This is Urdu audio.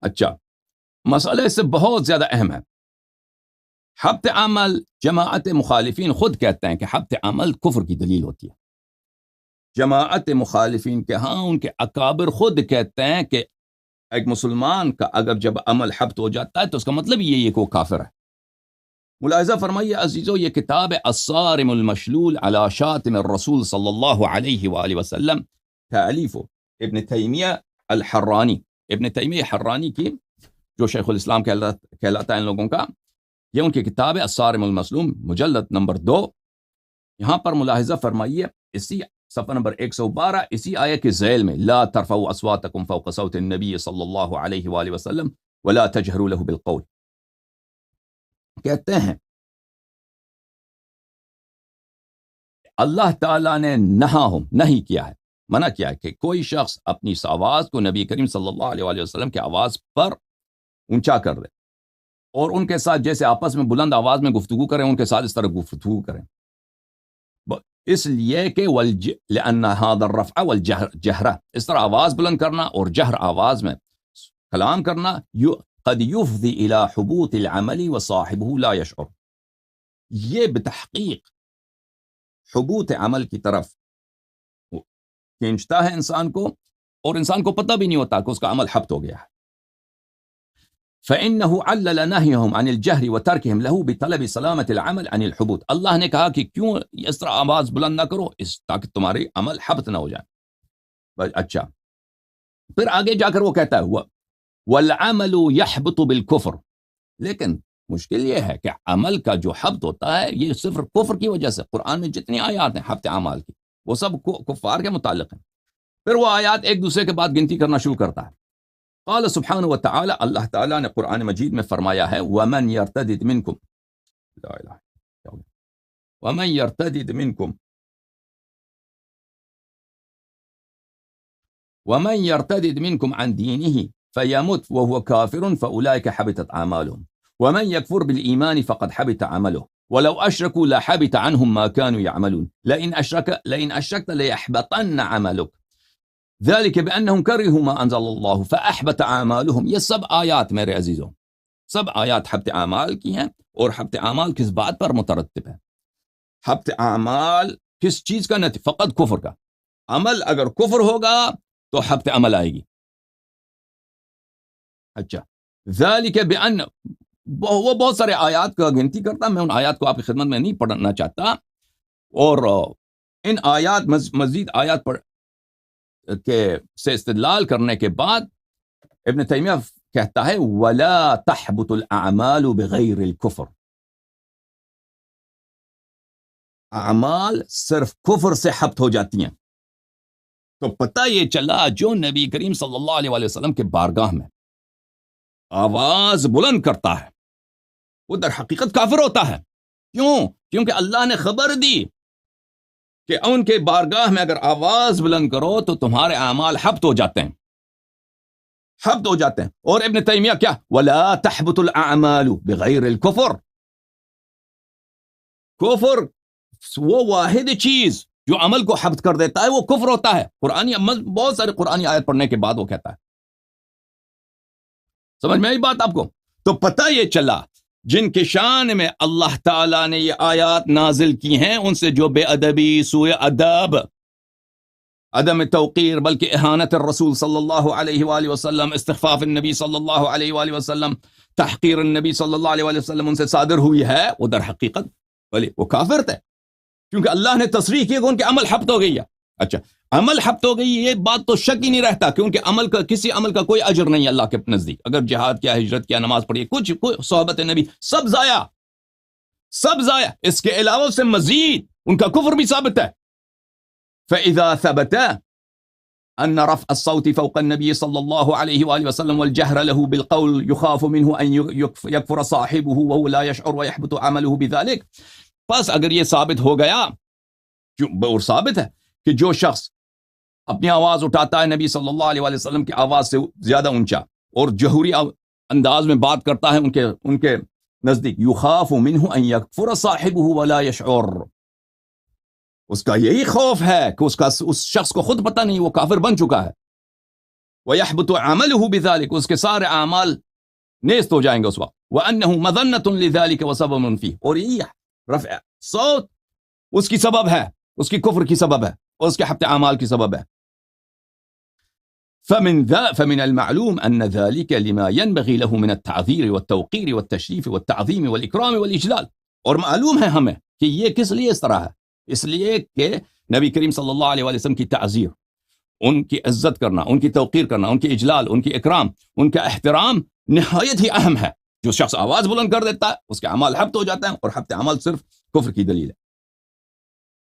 اچھا، مسئلہ اس سے بہت زیادہ اہم ہے. حبط عمل جماعت مخالفین خود کہتے ہیں کہ حبط عمل کفر کی دلیل ہوتی ہے. جماعت مخالفین کے ہاں ان کے اکابر خود کہتے ہیں کہ ایک مسلمان کا اگر جب عمل حبط ہو جاتا ہے تو اس کا مطلب یہ ہے کہ وہ کافر ہے. ملاحظہ فرمائیے عزیزو، یہ کتاب الصارم المشلول علی شاتم الرسول صلی اللہ علیہ وآلہ وسلم، تالیف ابن تیمیہ الحرانی. ابن تیمیہ حرانی کی جو شیخ الاسلام کہلاتا ہے ان لوگوں کا، یہ ان کی کتاب ہے الصارم المسلوم، مجلد نمبر 2. یہاں پر ملاحظہ فرمائیے اسی صفحہ نمبر 112 اسی آیہ کے ذیل میں لا ترفعوا اصواتکم فوق صوت النبی صلی اللہ علیہ وآلہ وسلم ولا تجہروا له بالقول، کہتے ہیں اللہ تعالیٰ نے نہیں کیا ہے، منع کیا ہے کہ کوئی شخص اپنی اس آواز کو نبی کریم صلی اللہ علیہ وآلہ وسلم کی آواز پر اونچا کر دے اور ان کے ساتھ جیسے آپس میں بلند آواز میں گفتگو کریں ان کے ساتھ اس طرح گفتگو کریں، اس لیے کہ لأن هذا الرفع والجہر، اس طرح آواز بلند کرنا اور جہر آواز میں کلام کرنا قد يفضي الى حبوط العمل وصاحبه لا يشعر، یہ بتحقیق حبوط عمل کی طرف کھینچتا ہے انسان کو اور انسان کو پتہ بھی نہیں ہوتا کہ اس کا عمل حبط ہو گیا ہے. فإنه علل نهيهم عن الجهر وتركهم له بطلب سلامة العمل عن الحبوط، اللہ نے کہا کہ کیوں اس طرح آواز بلند نہ کرو تاکہ تمہاری عمل حبط نہ ہو جائے. اچھا، پھر آگے جا کر وہ کہتا ہے والعمل يحبط بالكفر، لیکن مشکل یہ ہے کہ عمل کا جو حبط ہوتا ہے یہ صرف کفر کی وجہ سے. قرآن میں جتنی آیات ہیں حبط اعمال کی وہ سب کفار کے متعلق ہیں. پھر وہ آیات ایک دوسرے کے بعد گنتی کرنا شروع کرتا ہے. قال سبحانہ وتعالی، اللہ تعالیٰ نے قرآن مجید میں فرمایا ہے ومن يرتدد منکم، لا الہ الا اللہ، ومن يرتدد منکم ومن يرتدد منکم عن دینه فيمت وهو كافر فأولئك حبطت أعمالهم ومن يكفر بالإيمان فقد حبط عمله ولو أشركوا لحبط عنهم ما كانوا يعملون لئن أشركت ليحبطن عملك ذلك بأنهم كرهوا ما أنزل الله فأحبط أعمالهم. یہ سب آیات میرے عزیزوں، سب آیات حبط اعمال کی ہیں. اور حبط اعمال کس بات پر مترتب ہے؟ حبط اعمال کس چیز کا نتیجہ؟ فقط کفر کا. عمل اگر کفر ہوگا تو حبط عمل آئے گی. اچھا، ذالک بأن، وہ بہت سارے آیات کا گنتی کرتا، میں ان آیات کو آپ کی خدمت میں نہیں پڑھنا چاہتا. اور ان آیات مزید آیات پر کے سے استدلال کرنے کے بعد ابن تیمیہ کہتا ہے ولا تحبط الاعمال بغیر الكفر، اعمال صرف کفر سے حبط ہو جاتی ہیں. تو پتہ یہ چلا جو نبی کریم صلی اللہ علیہ وآلہ وسلم کے بارگاہ میں آواز بلند کرتا ہے وہ در حقیقت کافر ہوتا ہے. کیوں؟ کیونکہ اللہ نے خبر دی کہ ان کے بارگاہ میں اگر آواز بلند کرو تو تمہارے اعمال حبط ہو جاتے ہیں، حبط ہو جاتے ہیں. اور ابن تیمیہ کیا ولا تحبط الاعمال بغیر الكفر، کفر وہ واحد چیز جو عمل کو حبط کر دیتا ہے وہ کفر ہوتا ہے. قرآنی بہت سارے قرآنی آیت پڑھنے کے بعد وہ کہتا ہے. سمجھ میں آئی بات آپ کو؟ تو پتہ یہ چلا جن کے شان میں اللہ تعالیٰ نے یہ آیات نازل کی ہیں ان سے جو بے ادبی، سوء ادب، عدم توقیر بلکہ اہانت الرسول صلی اللہ علیہ وآلہ وسلم، استخفاف النبی صلی اللہ علیہ وآلہ وسلم، تحقیر النبی صلی اللہ علیہ وآلہ وسلم ان سے صادر ہوئی ہے وہ در حقیقت بھلے وہ کافر تھے، کیونکہ اللہ نے تصریح کی کہ ان کے عمل حبط ہو گئی ہے. اچھا، عمل حبط ہو گئی یہ بات تو شک ہی نہیں رہتا، کیونکہ عمل کا کسی عمل کا کوئی اجر نہیں ہے اللہ کے نزدیک. اگر جہاد کیا، ہجرت کیا، نماز پڑھی، کچھ صحبت نبی، سب ضائع، سب ضائع. اس کے علاوہ سے مزید ان کا کفر بھی ثابت ہے. فَإِذَا ثَبَتَ أَنَّ رَفْعَ الصَّوْتِ فَوْقَ النَّبِيِّ صَلَّى اللَّهُ عَلَيْهِ وَآلِهِ وَسَلَّمَ وَالْجَهْرَ لَهُ بِالْقَوْلِ يُخَافُ مِنْهُ أَنْ يَكْفُرَ صَاحِبُهُ وَهُوَ لَا يَشْعُرُ وَيَحْبِطُ عَمَلُهُ بِذَلِكَ. پس اگر یہ ثابت ہو گیا، اور ثابت ہے کہ جو شخص اپنی آواز اٹھاتا ہے نبی صلی اللہ علیہ وسلم کی آواز سے زیادہ اونچا اور جہوری انداز میں بات کرتا ہے ان کے نزدیک، یخاف منہ ان یکفر صاحبہ ولا یشعر، اس کا یہی خوف ہے کہ اس شخص کو خود پتہ نہیں وہ کافر بن چکا ہے. ويحبط عمله بذلك، اس کے سارے اعمال نیست ہو جائیں گے اس وقت. وانه مظنة لذلك وسبب فيه، اور یہ رفع صوت اس کی سبب ہے، اس کی کفر کی سبب ہے، اور اس کے حبط اعمال کی سبب ہے. فمن المعلوم ان ذلك لما ينبغي له من التعذير والتوقير والتشريف والتعظيم والاكرام والاجلال. اور معلوم ہے ہمیں کہ یہ کس لیے اس طرح ہے، اس لیے کہ نبی کریم صلی اللہ علیہ وسلم کی تعذیر، ان کی عزت کرنا، ان کی توقیر کرنا، ان کی اجلال، ان کی اکرام، ان کا احترام نہایت ہی اہم ہے. جو شخص آواز بلند کر دیتا ہے اس کے اعمال حبط ہو جاتے ہیں، اور حبط اعمال صرف کفر کی دلیل ہے.